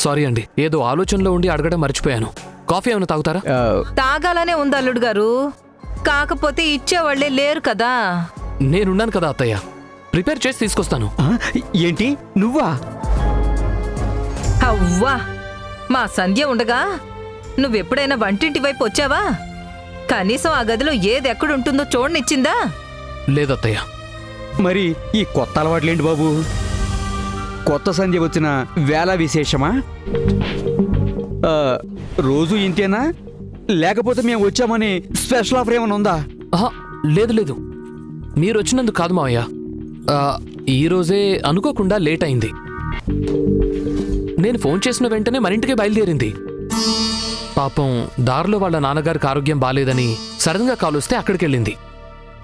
Sorry అండి, ఏదో ఆలోచనలో ఉండి అడగడం మర్చిపోయాను. కాఫీ ఏమైనా తాగుతారా? తాగాలనే ఉంది అల్లుడు గారు, కాకపోతే ఇచ్చేవాళ్లే లేరు కదా. నేనున్నాను కదా అత్తయ్య, ప్రిపేర్ చేసి తీసుకొస్తాను. ఏంటి నువ్వా? అవ్వా, మా సంధ్య ఉండగా నువ్వెప్పుడైనా వంటింటి వైపు వచ్చావా? కనీసం ఆ గదిలో ఏది ఎక్కడుంటుందో చూడనిచ్చిందా? లేదత్తయ్య. మరి ఈ కొత్త అలవాట్లేంటి బాబు? కొత్త సంధ్య వచ్చిన వేళ విశేషమా? రోజు ఇంతేనా, లేకపోతే మేము వచ్చామని స్పెషల్ ఆఫర్ ఏమైనా ఉందా? లేదు లేదు, మీరు వచ్చినందుకు కాదు మావయ్య. ఈరోజే అనుకోకుండా లేట్ అయింది. నేను ఫోన్ చేసిన వెంటనే మరింటికే బయలుదేరింది. పాపం దారిలో వాళ్ళ నాన్నగారికి ఆరోగ్యం బాలేదని సడన్గా కాల్ వస్తే అక్కడికి వెళ్ళింది.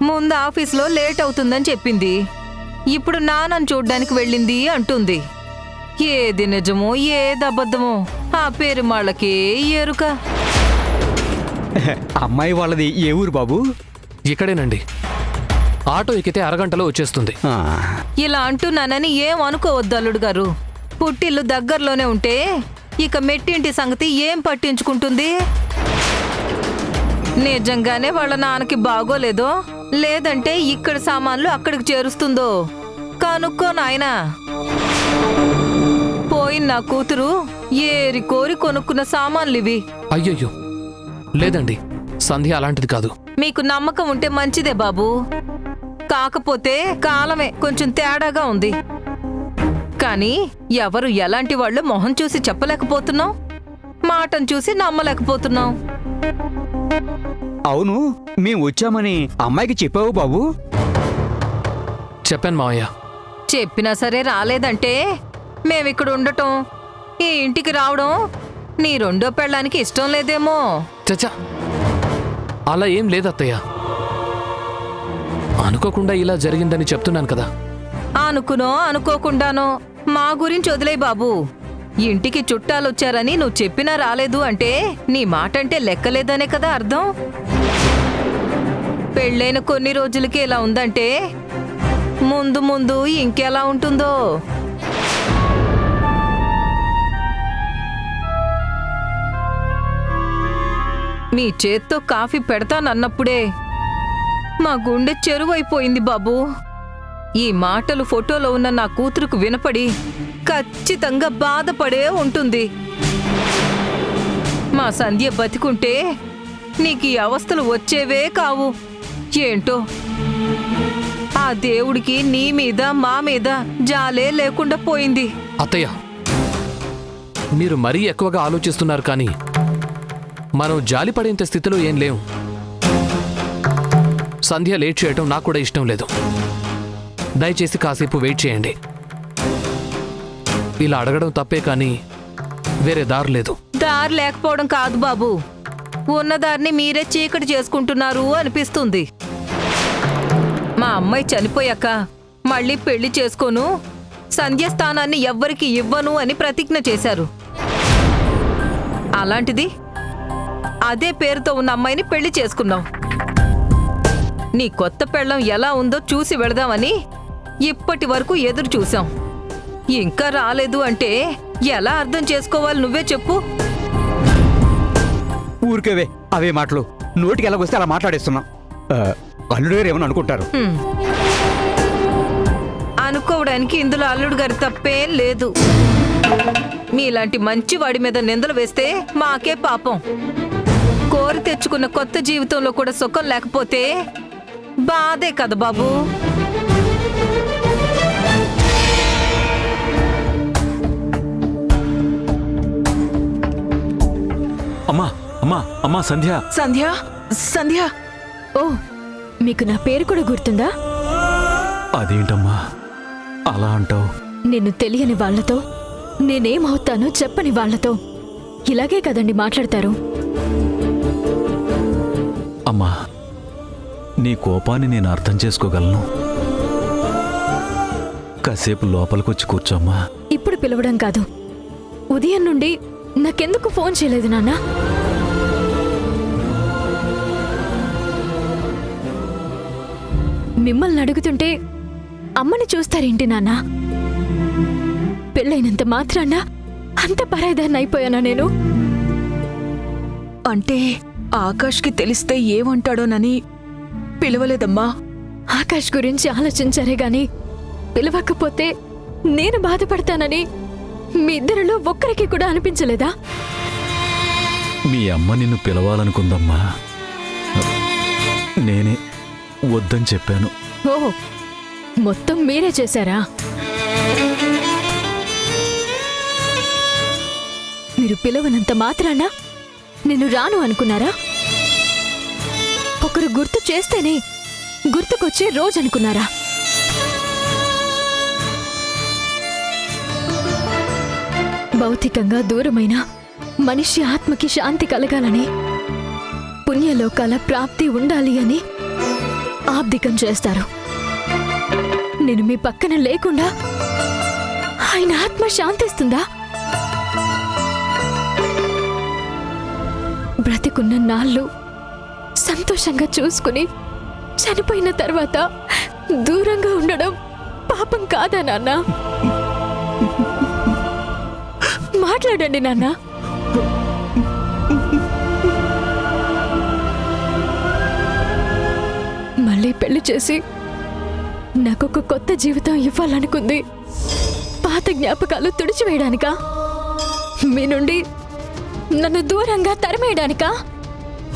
ముందు ఆఫీస్లో లేట్ అవుతుందని చెప్పింది, ఇప్పుడు నాన్నని చూడ్డానికి వెళ్ళింది అంటుంది. ఏది నిజమో ఏది అబద్ధమో ఆ పెరుమాళ్ళకే ఎరుక. అమ్మాయి వాళ్ళది ఏ ఊరు బాబు? ఇక్కడేనండి, ఆటో ఎక్కితే అరగంటలో వచ్చేస్తుంది. ఇలా అంటున్నానని ఏం అనుకోవద్దు అల్లుడు గారు. పుట్టిల్లు దగ్గరలోనే ఉంటే ఇక మెట్టింటి సంగతి ఏం పట్టించుకుంటుంది? నిజంగానే వాళ్ళ నాన్నకి బాగోలేదో, లేదంటే ఇక్కడ సామాన్లు అక్కడికి చేరుస్తుందో కనుక్కో నాయనా. పోయిన నా కూతురు ఏరి కోరి కొనుక్కున్న సామాన్లు ఇవి. అయ్యయ్యో లేదండి, సంధ్య అలాంటిది కాదు. మీకు నమ్మకం ఉంటే మంచిదే బాబు, కాకపోతే కాలమే కొంచెం తేడాగా ఉంది. కానీ ఎవరు ఎలాంటి వాళ్ళు మొహం చూసి చెప్పలేకపోతున్నాం, మాటను చూసి నమ్మలేకపోతున్నాం. అవును, మేము వచ్చామని అమ్మాయికి చెప్పావు బాబు? చెప్పాను మావయ్య. చెప్పినా సరే రాలేదంటే మేమిక్కడ ఉండటం, ఈ ఇంటికి రావడం నీ రెండో పెళ్ళానికి ఇష్టం లేదేమో. చచ్చా, అలా ఏం లేదత్తయ్య. అనుకోకుండా ఇలా జరిగిందని చెప్తున్నాను కదా. అనుకునో అనుకోకుండానో మా గురించి వదిలే బాబు. ఇంటికి చుట్టాలొచ్చారని నువ్వు చెప్పినా రాలేదు అంటే నీ మాటంటే లెక్కలేదనే కదా అర్థం. పెళ్ళైన కొన్ని రోజులకి ఇలా ఉందంటే ముందు ముందు ఇంకెలా ఉంటుందో. మీ చేత్తో కాఫీ పెడతానన్నప్పుడే మా గుండె చెరువైపోయింది బాబు. ఈ మాటలు ఫోటోలో ఉన్న నా కూతురుకు వినపడి ఖచ్చితంగా బాధపడే ఉంటుంది. మా సంధ్య బతికుంటే నీకు ఈ అవస్థలు వచ్చేవే కావు. ఏంటో ఆ దేవుడికి నీ మీద మా మీద జాలే లేకుండా పోయింది. అత్తయ్య, మీరు మరీ ఎక్కువగా ఆలోచిస్తున్నారు, కానీ మనం జాలిపడేంత స్థితిలో ఏం లేవు. సంధ్య లేట్ చేయటం నాకు కూడా ఇష్టం లేదు. దయచేసి కాసేపు వెయిట్ చేయండి. ఇలా అడగడం తప్పే, కానీ వేరే దారి లేదు. దారి లేకపోవడం కాదు బాబు, ఉన్నదారిని మీరే చీకటి చేసుకుంటున్నారు అనిపిస్తుంది. మా అమ్మాయి చనిపోయాక మళ్ళీ పెళ్లి చేసుకోను, సంధ్య స్థానాన్ని ఎవ్వరికి ఇవ్వను అని ప్రతిజ్ఞ చేశారు. అలాంటిది అదే పేరుతో ఉన్న అమ్మాయిని పెళ్లి చేసుకున్నావు. నీ కొత్త పెళ్ళం ఎలా ఉందో చూసి వెళదామని ఇప్పటి వరకు ఎదురు చూసాం. ఇంకా రాలేదు అంటే ఎలా అర్థం చేసుకోవాలి నువ్వే చెప్పు. ఊరికేవే అవే మాటలు, నోటికి ఎలాగొస్తే అలా మాట్లాడేస్తున్నాం. అల్లుడు గారు ఏమని అనుకుంటారు? అనుకోవడానికి ఇందులో అల్లుడు గారి తప్పేం లేదు. మీలాంటి మంచి వాడి మీద నిందలు వేస్తే మాకే పాపం. కోరి తెచ్చుకున్న కొత్త జీవితంలో కూడా సుఖం లేకపోతే బాధే కదా బాబు. అమ్మా అమ్మా అమ్మా, సంధ్య. సంధ్య సంధ్య, ఓ మీకు నా పేరు కూడా గుర్తుందా? అదేంటమ్మా అలా అంటావు? నిన్ను తెలియని వాళ్లతో నేనేమవుతానో చెప్పని వాళ్లతో ఇలాగే కదండి మాట్లాడతారు. అమ్మా, నీ కోపాన్ని నేను అర్థం చేసుకోగలను. కాసేపు లోపలికొచ్చి కూర్చోమ్మా. ఇప్పుడు పిలవడం కాదు, ఉదయం నుండి నాకెందుకు ఫోన్ చేయలేదు నాన్నా? మిమ్మల్ని అడుగుతుంటే అమ్మని చూస్తారేంటి నాన్నా? పెళ్ళైనంత మాత్రాన అంత పరాయిదాన్ని అయిపోయానా నేను? అంటే ఆకాష్కి తెలిస్తే ఏమంటాడోనని పిలవలేదమ్మా. ఆకాష్ గురించి ఆలోచించారే గాని పిలవకపోతే నేను బాధపడతానని మీ ఇద్దరిలో ఒక్కరికి కూడా అనిపించలేదా? మీ అమ్మ నిన్ను పిలవాలనుకుందమ్మా. నేనే వద్దని చెప్పాను. ఓ, మొత్తం మీరే చేశారా? మీరు పిలవనంత మాత్రాన నేను రాను అనుకున్నారా? ఒకరు గుర్తు చేస్తేనే గుర్తుకొచ్చే రోజు అనుకున్నారా? భౌతికంగా దూరమైన మనిషి ఆత్మకి శాంతి కలగాలని, పుణ్యలోకాల ప్రాప్తి ఉండాలి అని ఆబ్దికం చేస్తారు. నేను మీ పక్కన లేకుండా ఆయన ఆత్మ శాంతిస్తుందా? బ్రతికున్న నాళ్ళు సంతోషంగా చూసుకుని చనిపోయిన తర్వాత దూరంగా ఉండడం పాపం కాదా నాన్న? మాట్లాడండి నాన్న. మళ్ళీ పెళ్లి చేసి నాకొక కొత్త జీవితం ఇవ్వాలనుకుంది. పాత జ్ఞాపకాలు తుడిచివేయడానికా? మీ నుండి నన్ను దూరంగా తరిమేయడానికా?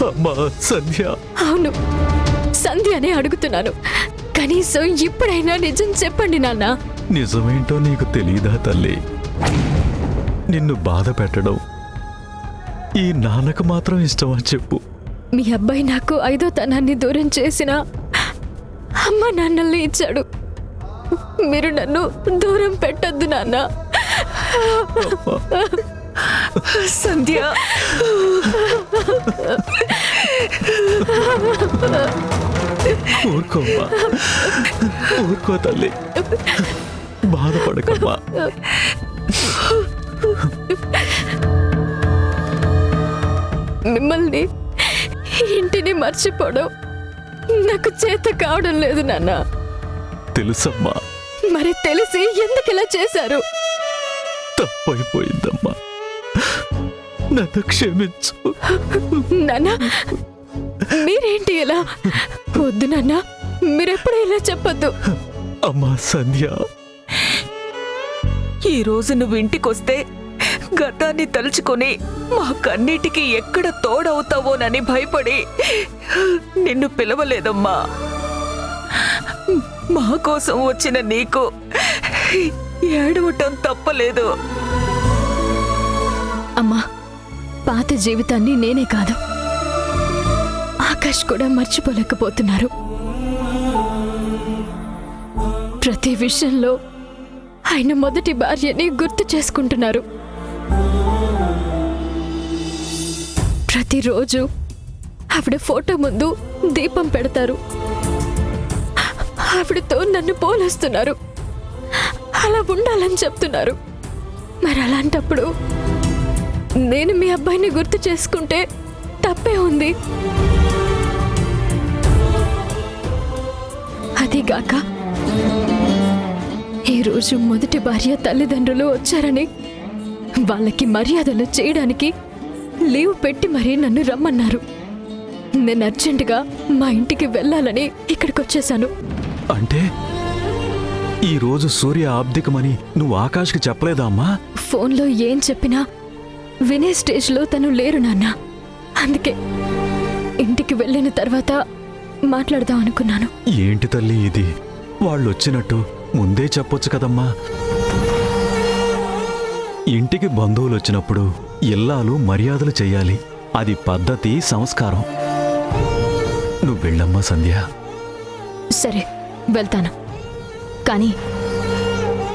అమ్మా సంధ్య. అవును, సంధ్యనే అడుగుతున్నాను. కనీసం ఇప్పుడైనా నిజం చెప్పండి నాన్న. నిజమేంటో నీకు తెలీదా తల్లి? నిన్ను బాధ పెట్టడం ఈ నాన్నకు మాత్రం ఇష్టమా చెప్పు? మీ అబ్బాయి నాకు 5వ తనాన్ని దూరం చేసిన అమ్మ నాన్నల్ని ఇచ్చాడు. మీరు నన్ను దూరం పెట్టొద్దు నాన్న. సంధ్య, ఊరుకోమ్మా, ఊరుకో తల్లి, బాధపడకమ్మా. మిమ్మల్ని ఇంటిని మర్చిపోవడం నాకు చేత కావడం లేదు నాన్న. తెలుసమ్మా, మరి తెలిసి ఎందుకు ఇలా చేశారు? తప్పైపోయిందమ్మా, నన్ను క్షమించు. నాన్న, మీరేంటి ఇలా? వద్దు నాన్న, మీరెప్పుడు ఇలా చెప్పొద్దు. అమ్మా సంధ్య, ఈ రోజు నువ్వు ఇంటికొస్తే గతాన్ని తలుచుకొని మా కన్నిటికి ఎక్కడ తోడవుతావోనని భయపడి నిన్ను పిలవలేదమ్మా. మా కోసం వచ్చిన నీకు ఏడవటం తప్పలేదు. అమ్మా, పాత జీవితాన్ని నేనే కాదు, ఆకాష్ కూడా మర్చిపోలేకపోతున్నారు. ప్రతి విషయంలో ఆయన మొదటి భార్యని గుర్తు చేసుకుంటున్నారు. ప్రతిరోజు ఆవిడ ఫోటో ముందు దీపం పెడతారు. ఆవిడతో నన్ను పోలుస్తున్నారు, అలా ఉండాలని చెప్తున్నారు. మరి అలాంటప్పుడు నేను మీ అబ్బాయిని గుర్తు చేసుకుంటే తప్పే ఉంది. అదిగాక ఈరోజు మొదటి భార్య తల్లిదండ్రులు వచ్చారని వాళ్ళకి మర్యాదలు చేయడానికి లీవ్ పెట్టి మరీ నన్ను రమ్మన్నారు. నేను అర్జెంటుగా మా ఇంటికి వెళ్ళాలని ఇక్కడికి వచ్చేసాను. అంటే ఈరోజు సూర్య ఆబ్దికమని నువ్వు ఆకాష్కి చెప్పలేదా అమ్మా? ఫోన్లో ఏం చెప్పినా వినే స్టేజ్లో తను లేరు నాన్న. అందుకే ఇంటికి వెళ్ళిన తర్వాత మాట్లాడదాం అనుకున్నాను. ఏంటి తల్లి ఇది? వాళ్ళొచ్చినట్టు ముందే చెప్పొచ్చు కదమ్మా. ఇంటికి బంధువులు వచ్చినప్పుడు ఇల్లాలు మర్యాదలు చెయ్యాలి. అది పద్ధతి, సంస్కారం. నువ్వు వెళ్ళమ్మా సంధ్య. సరే, వెళ్తాను. కానీ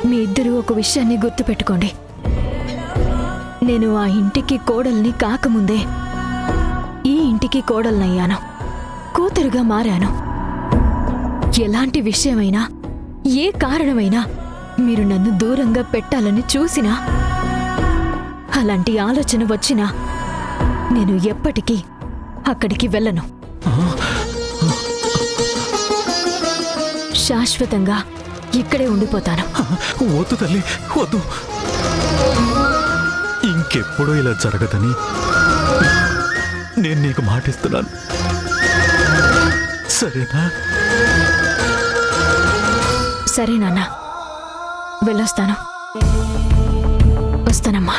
మీ ఇద్దరూ ఒక విషయాన్ని గుర్తుపెట్టుకోండి. నేను ఆ ఇంటికి కోడల్ని కాకముందే ఈ ఇంటికి కోడల్నయ్యాను, కూతురుగా మారాను. ఎలాంటి విషయమైనా, ఏ కారణమైనా మీరు నన్ను దూరంగా పెట్టాలని చూసినా, అలాంటి ఆలోచన వచ్చినా నేను ఎప్పటికీ అక్కడికి వెళ్ళను. శాశ్వతంగా ఇక్కడే ఉండిపోతాను. వద్దు తల్లి, వద్దు. ఇంకెప్పుడూ ఇలా జరగదని నేను నీకు మాటిస్తున్నాను, సరేనా? సరే నాన్న, వెళ్ళొస్తాను. వస్తానమ్మా.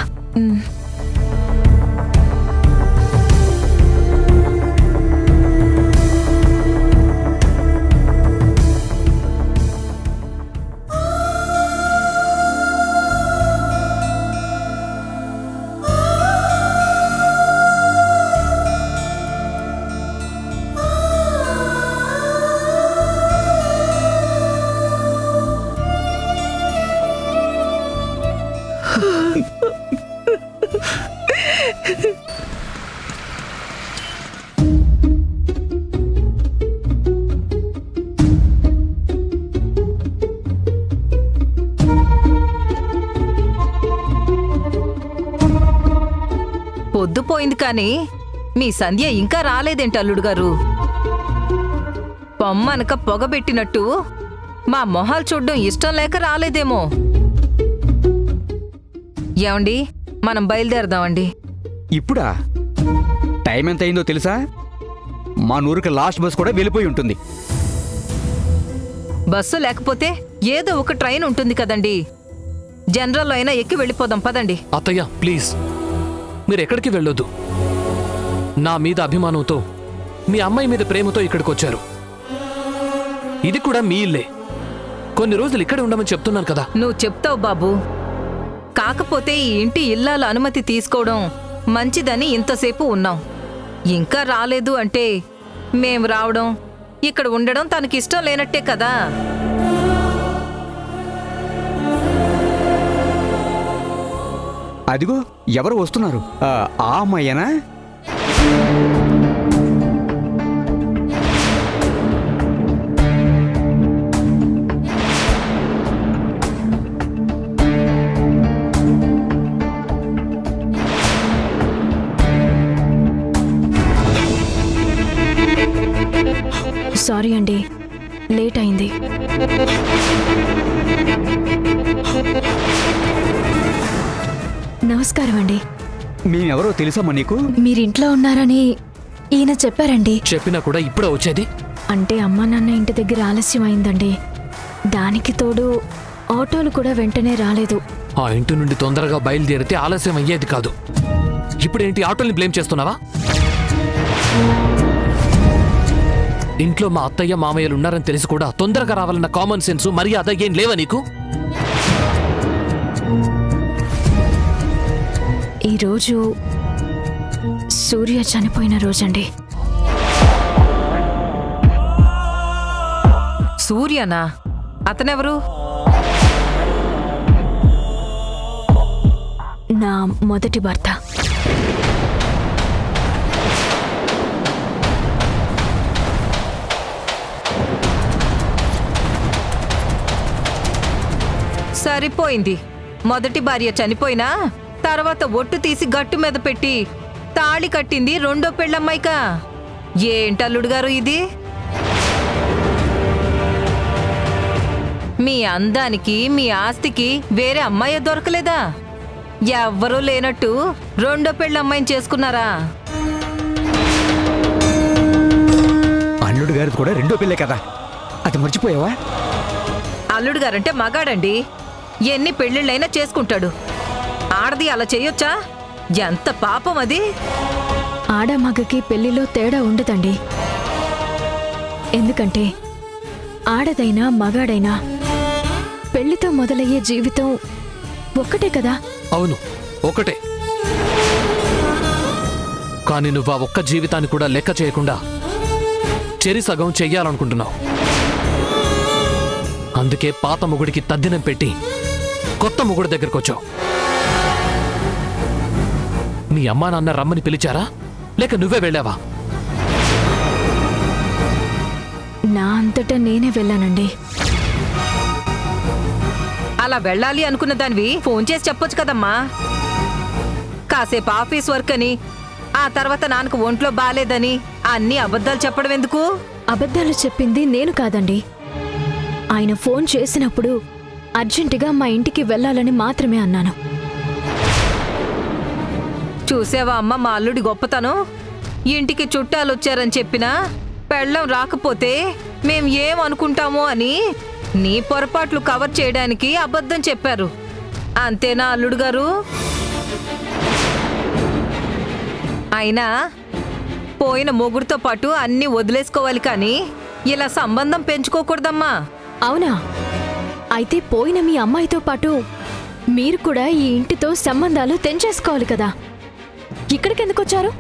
పొద్దుపోయింది కానీ మీ సంధ్య ఇంకా రాలేదేంటి అల్లుడు గారు? పొమ్మనక పొగబెట్టినట్టు మా మొహాలు చూడ్డం ఇష్టం లేక రాలేదేమో. ఏమండి, మనం బయలుదేరదామండి. ఇప్పుడా? టైం ఎంత అయిందో తెలుసా? మా నూరుకి లాస్ట్ బస్ కూడా వెళ్ళిపోయి ఉంటుంది. బస్సు లేకపోతే ఏదో ఒక ట్రైన్ ఉంటుంది కదండి. జనరల్లో అయినా ఎక్కి వెళ్ళిపోదాం పదండి. అత్తయ్య ప్లీజ్, మీరు ఎక్కడికి వెళ్ళొద్దు. నా మీద అభిమానంతో, మీ అమ్మాయి మీద ప్రేమతో ఇక్కడికి వచ్చారు. ఇది కూడా మీ ఇల్లే. కొన్ని రోజులు ఇక్కడే ఉండమని చెప్తున్నాను కదా. నువ్వు చెప్తావు బాబు, కాకపోతే ఈ ఇంటి ఇల్లాల అనుమతి తీసుకోవడం మంచిదని ఇంతసేపు ఉన్నాం. ఇంకా రాలేదు అంటే మేం రావడం, ఇక్కడ ఉండడం తనకిష్టం లేనట్టే కదా. అదిగో ఎవరు వస్తున్నారు. ఆ అమ్మాయేనా? సారీ అండి, లేట్ అయింది. నమస్కారం అండి. మేమెవరో తెలుసమ్మా నీకు? మీరింట్లో ఉన్నారని ఈయన చెప్పారండి. చెప్పినా కూడా ఇప్పుడే వచ్చేది. అంటే అమ్మా నాన్న ఇంటి దగ్గర ఆలస్యం అయిందండి. దానికి తోడు ఆటోలు కూడా వెంటనే రాలేదు. ఆ ఇంటి నుండి తొందరగా బయలుదేరితే ఆలస్యం అయ్యేది కాదు. ఇప్పుడేంటి ఆటోల్ని బ్లేమ్ చేస్తున్నావా? ఇంట్లో మా అత్తయ్య మామయ్యలు ఉన్నారని తెలిసి కూడా తొందరగా రావాలన్న కామన్ సెన్స్, మర్యాద ఏం లేవా నీకు? ఈరోజు సూర్య చనిపోయిన రోజండి. సూర్యనా? అతనెవరు? నా మొదటి భర్త. సరిపోయింది. మొదటి భార్య చనిపోయినా తర్వాత ఒట్టు తీసి గట్టు మీద పెట్టి తాళి కట్టింది రెండో పెళ్ళమ్మాయికా? ఏంటల్లుడు గారు ఇది? మీ అందానికి, మీ ఆస్తికి వేరే అమ్మాయి దొరకలేదా? ఎవ్వరూ లేనట్టు రెండో పెళ్ళమ్మాయిని చేసుకున్నారా? అల్లుడు గారిది కూడా రెండో పెళ్ళే కదా, అది మర్చిపోయావా? అల్లుడు గారంటే మగాడండి, ఎన్ని పెళ్ళిళ్ళైనా చేసుకుంటాడు. ఆడది అలా చెయ్యొచ్చా? ఎంత పాపం అది. ఆడమగకి పెళ్లిలో తేడా ఉండదండి. ఎందుకంటే ఆడదైనా మగాడైనా పెళ్లితో మొదలయ్యే జీవితం ఒక్కటే కదా. అవును, ఒకటే. కానీ నువ్వు ఆ ఒక్క జీవితాన్ని కూడా లెక్క చేయకుండా చెరి సగం చెయ్యాలనుకుంటున్నావు. అందుకే పాత మొగుడికి తద్దినం పెట్టి కొత్త మొగుడి దగ్గరకు వచ్చావు. మీ అమ్మా నాన్న రమ్మని పిలిచారా లేక నువ్వే వెళ్ళావా? నా అంతటా నేనే వెళ్ళానండి. అలా వెళ్ళాలి అనుకున్న దానివి ఫోన్ చేసి చెప్పొచ్చు కదమ్మా. కాసేపు ఆఫీస్ వర్క్ అని, ఆ తర్వాత నాన్నకు ఒంట్లో బాలేదని అన్ని అబద్ధాలు చెప్పడం ఎందుకు? అబద్ధాలు చెప్పింది నేను కాదండి. ఆయన ఫోన్ చేసినప్పుడు అర్జెంటుగా మా ఇంటికి వెళ్ళాలని మాత్రమే అన్నాను. చూసావా అమ్మ మా అల్లుడి గొప్పతనం? ఇంటికి చుట్టాలొచ్చారని చెప్పినా పెళ్ళం రాకపోతే మేం ఏం అనుకుంటామో అని నీ పొరపాట్లు కవర్ చేయడానికి అబద్ధం చెప్పారు. అంతేనా అల్లుడు గారు? అయినా పోయిన మొగుడితో పాటు అన్నీ వదిలేసుకోవాలి కానీ ఇలా సంబంధం పెంచుకోకూడదమ్మా. అవునా? అయితే పోయిన మీ అమ్మాయితో పాటు మీరు కూడా ఈ ఇంటితో సంబంధాలు తెంచేసుకోవాలి కదా. ఇక్కడికి ఎందుకు వచ్చారు?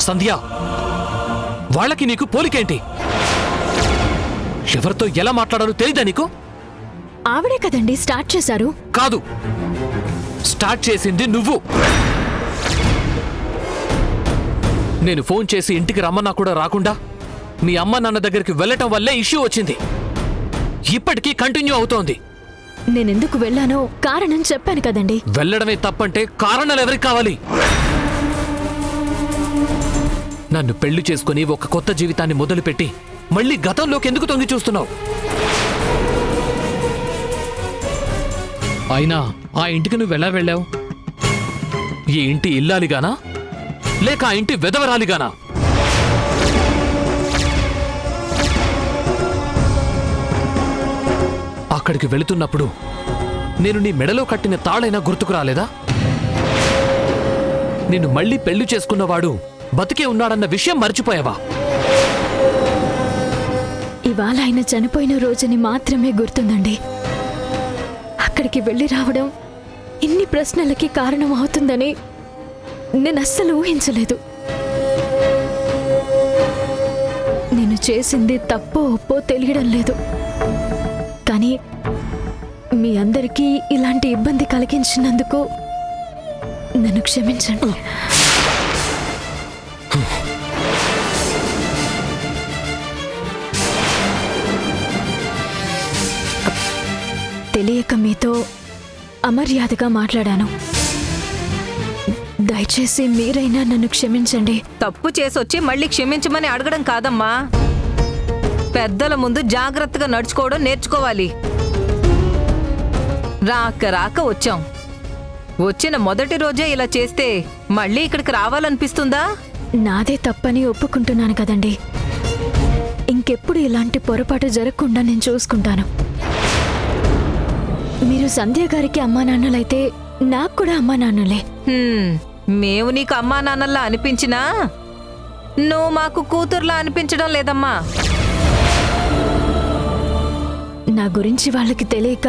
సంధ్య, వాళ్ళకి నీకు పోలికేంటి? ఎవరితో ఎలా మాట్లాడాలో తెలీదా నీకు? ఆవిడే కదండి స్టార్ట్ చేశారు. కాదు, స్టార్ట్ చేసింది నువ్వు. నేను ఫోన్ చేసి ఇంటికి రమ్మన్నా కూడా రాకుండా మీ అమ్మ నాన్న దగ్గరికి వెళ్ళటం వల్లే ఇష్యూ వచ్చింది. ఇప్పటికీ కంటిన్యూ అవుతోంది. నేనెందుకు వెళ్ళానో కారణం చెప్పాను కదండి. వెళ్ళడమే తప్పంటే కారణాలు ఎవరికి కావాలి? నన్ను పెళ్లి చేసుకుని ఒక కొత్త జీవితాన్ని మొదలుపెట్టి మళ్ళీ గతంలోకి ఎందుకు తొంగి చూస్తున్నావు? అయినా ఆ ఇంటికి నువ్వు ఎలా వెళ్ళావు? ఈ ఇంటి ఇల్లాలిగానా లేక ఆ ఇంటి వెదవరాలిగానా? అక్కడికి వెళుతున్నప్పుడు నేను నీ మెడలో కట్టిన తాళైనా గుర్తుకు రాలేదా? నిన్ను మళ్ళీ పెళ్లి చేసుకున్నవాడు బతికే ఉన్నాడన్న విషయం మర్చిపోయావా? ఇవాళ ఆయన చనిపోయిన రోజుని మాత్రమే గుర్తుందండి. అక్కడికి వెళ్ళి రావడం ఇన్ని ప్రశ్నలకి కారణం అవుతుందని నేను అస్సలు ఊహించలేదు. నేను చేసింది తప్పో ఒప్పో తెలియడం లేదు. కానీ మీ అందరికీ ఇలాంటి ఇబ్బంది కలిగించినందుకు నన్ను క్షమించండి. తెలియక మీతో అమర్యాదగా మాట్లాడాను. దయచేసి మీరైనా నన్ను క్షమించండి. తప్పు చేసొచ్చి మళ్ళీ క్షమించమని అడగడం కాదమ్మా. పెద్దల ముందు జాగ్రత్తగా నడుచుకోవడం నేర్చుకోవాలి. రాక రాక వచ్చాం. వచ్చిన మొదటి రోజే ఇలా చేస్తే మళ్ళీ ఇక్కడికి రావాలనిపిస్తుందా? నాదే తప్పని ఒప్పుకుంటున్నాను కదండి. ఇంకెప్పుడు ఇలాంటి పొరపాటు జరగకుండా నేను చూసుకుంటాను. మీరు సంధ్య గారికి అమ్మా నాన్నలైతే నాకు కూడా అమ్మా నాన్నలే. మేము నీకు అమ్మా నాన్నల్లా అనిపించినా నువ్వు మాకు కూతుర్లా అనిపించడం లేదమ్మా. నా గురించి వాళ్ళకి తెలియక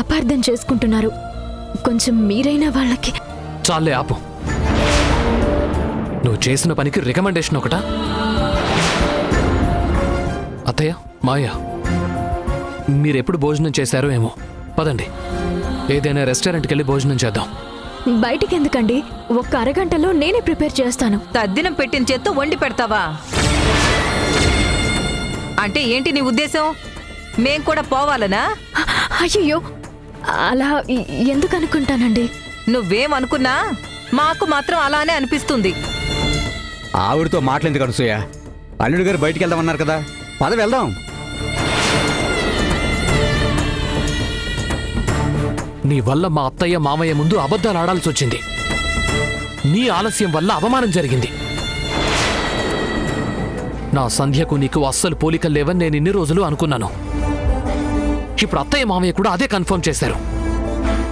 అపార్థం చేసుకుంటున్నారు. కొంచెం మీరైనా వాళ్ళకి. చాలే ఆపు. నువ్వు చేసిన పనికి రికమెండేషన్ ఒకటా? అత్తయ్య, మాయ, మీరెప్పుడు భోజనం చేశారో ఏమో. పదండి, ఏదైనా రెస్టారెంట్కి వెళ్ళి భోజనం చేద్దాం. బయటికి ఎందుకండి? ఒక్క అరగంటలో నేనే ప్రిపేర్ చేస్తాను. తద్దినం పెట్టిన చేత్తో వండి పెడతావా? అంటే ఏంటి నీ ఉద్దేశం? మేం కూడా పోవాలనా? అయ్యో, అలా ఎందుకు అనుకుంటానండి? నువ్వేమనుకున్నా మాకు మాత్రం అలానే అనిపిస్తుంది. ఆవిడతో మాటలేందుకు అనసూయ? అల్లుడు గారు బయటికి వెళ్దామన్నారు కదా, పద వెళ్దాం. నీ వల్ల మా అత్తయ్య మామయ్య ముందు అబద్ధాలు ఆడాల్సి వచ్చింది. నీ ఆలస్యం వల్ల అవమానం జరిగింది. నా సంధ్యకు నీకు అస్సలు పోలికలు లేవని నేను ఇన్ని రోజులు అనుకున్నాను. ఇప్పుడు అత్తయ్య మామయ్య కూడా అదే కన్ఫర్మ్ చేశారు.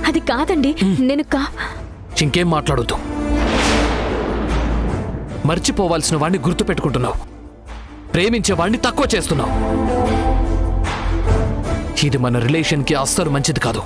అది కాదండి, నేను ఇంకేం మాట్లాడొద్దు. మర్చిపోవాల్సిన వాణ్ణి గుర్తు పెట్టుకుంటున్నావు. ప్రేమించే వాణ్ణి తక్కువ చేస్తున్నావు. ఇది మన రిలేషన్కి అస్సలు మంచిది కాదు.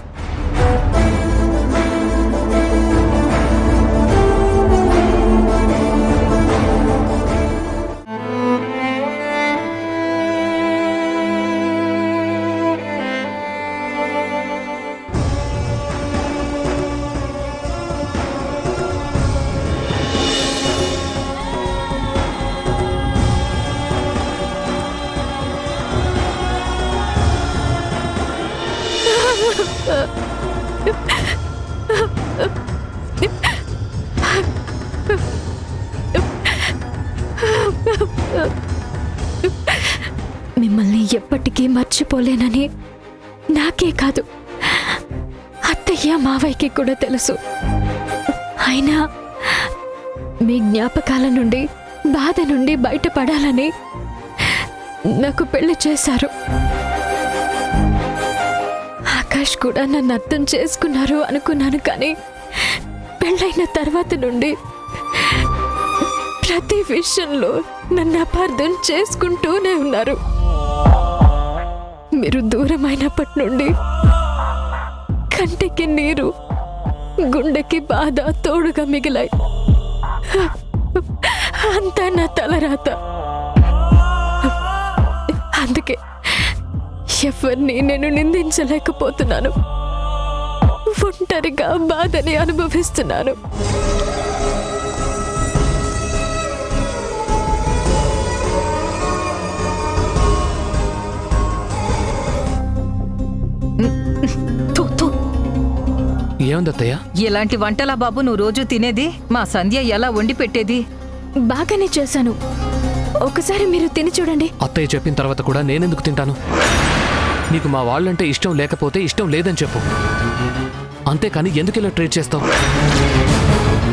మిమ్మల్ని ఎప్పటికీ మర్చిపోలేనని నాకే కాదు అత్తయ్య మావయ్యకి కూడా తెలుసు. అయినా మీ జ్ఞాపకాల నుండి బాధ నుండి బయటపడాలని నాకు పెళ్లి చేశారు. ఆకాష్ కూడా నన్ను అర్థం చేసుకున్నారు అనుకున్నాను, కానీ పెళ్ళైన తర్వాత నుండి ప్రతి విషయంలో నన్ను అపార్థం చేసుకుంటూనే ఉన్నారు. మీరు దూరమైనప్పటి నుండి కంటికి నీరు, గుండెకి బాధ తోడుగా మిగిలాయి. అంతా నా తలరాత. అందుకే ఎవరిని నేను నిందించలేకపోతున్నాను. ఒంటరిగా బాధని అనుభవిస్తున్నాను. థు, థు. ఏముందత్తయ్య? ఇలాంటి వంటలా బాబు నువ్వు రోజు తినేది? మా సంధ్య ఎలా వండి పెట్టేది? బాగానే చేశాను, ఒకసారి మీరు తిని చూడండి. అత్తయ్య చెప్పిన తర్వాత కూడా నేనెందుకు తింటాను? నీకు మా వాళ్ళంటే ఇష్టం లేకపోతే ఇష్టం లేదని చెప్పు, అంతేకాని ఎందుకు ఇలా ట్రీట్ చేస్తావు?